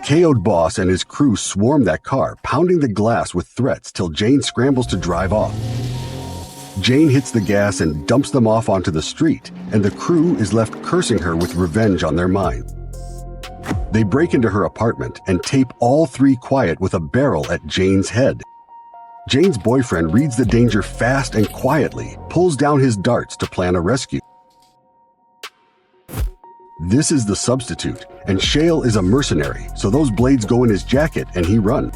KO'd boss and his crew swarm that car, pounding the glass with threats till Jane scrambles to drive off. Jane hits the gas and dumps them off onto the street, and the crew is left cursing her with revenge on their mind. They break into her apartment and tape all three quiet with a barrel at Jane's head. Jane's boyfriend reads the danger fast and quietly, pulls down his darts to plan a rescue. This is the substitute, and Shale is a mercenary, so those blades go in his jacket and he runs.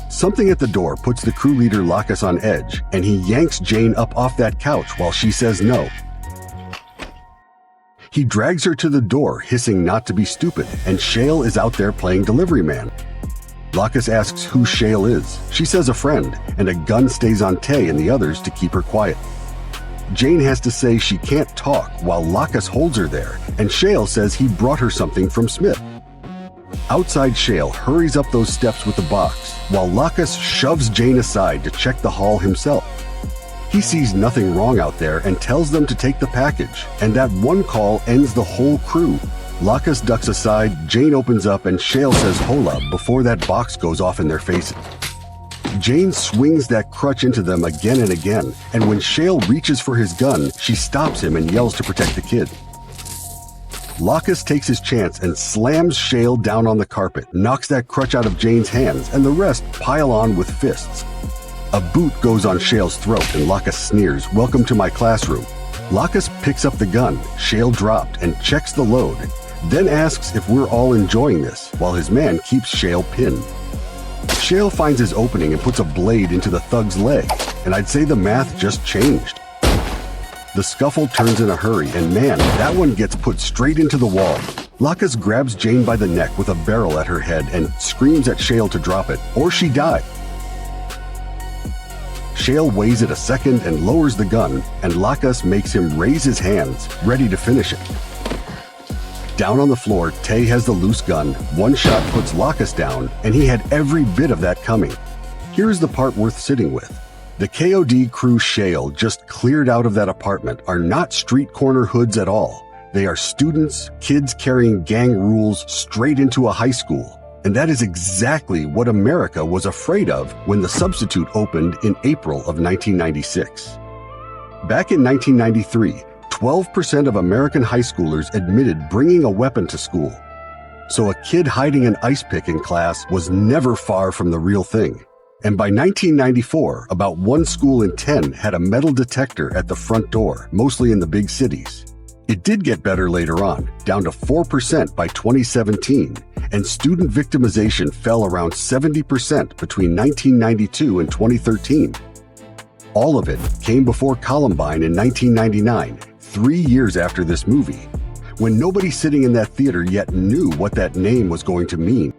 Something at the door puts the crew leader Lacus on edge, and he yanks Jane up off that couch while she says no. He drags her to the door, hissing not to be stupid, and Shale is out there playing delivery man. Lacus asks who Shale is. She says a friend, and a gun stays on Tay and the others to keep her quiet. Jane has to say she can't talk while Lacus holds her there, and Shale says he brought her something from Smith. Outside, Shale hurries up those steps with the box, while Lacus shoves Jane aside to check the haul himself. He sees nothing wrong out there and tells them to take the package, and that one call ends the whole crew. Lacus ducks aside, Jane opens up, and Shale says hola before that box goes off in their faces. Jane swings that crutch into them again and again, and when Shale reaches for his gun, she stops him and yells to protect the kid. Lacus takes his chance and slams Shale down on the carpet, knocks that crutch out of Jane's hands, and the rest pile on with fists. A boot goes on Shale's throat, and Lacus sneers, "Welcome to my classroom." Lacus picks up the gun Shale dropped and checks the load, then asks if we're all enjoying this, while his man keeps Shale pinned. Shale finds his opening and puts a blade into the thug's leg, and I'd say the math just changed. The scuffle turns in a hurry, and man, that one gets put straight into the wall. Lacus grabs Jane by the neck with a barrel at her head and screams at Shale to drop it, or she dies. Shale weighs it a second and lowers the gun, and Lacus makes him raise his hands, ready to finish it. Down on the floor, Tay has the loose gun. One shot puts Lacus down, and he had every bit of that coming. Here's the part worth sitting with. The KOD crew Shale just cleared out of that apartment are not street corner hoods at all. They are students, kids carrying gang rules straight into a high school. And that is exactly what America was afraid of when the substitute opened in April of 1996. Back in 1993, 12% of American high schoolers admitted bringing a weapon to school. So a kid hiding an ice pick in class was never far from the real thing. And by 1994, about 1 school in 10 had a metal detector at the front door, mostly in the big cities. It did get better later on, down to 4% by 2017, and student victimization fell around 70% between 1992 and 2013. All of it came before Columbine in 1999, 3 years after this movie, when nobody sitting in that theater yet knew what that name was going to mean.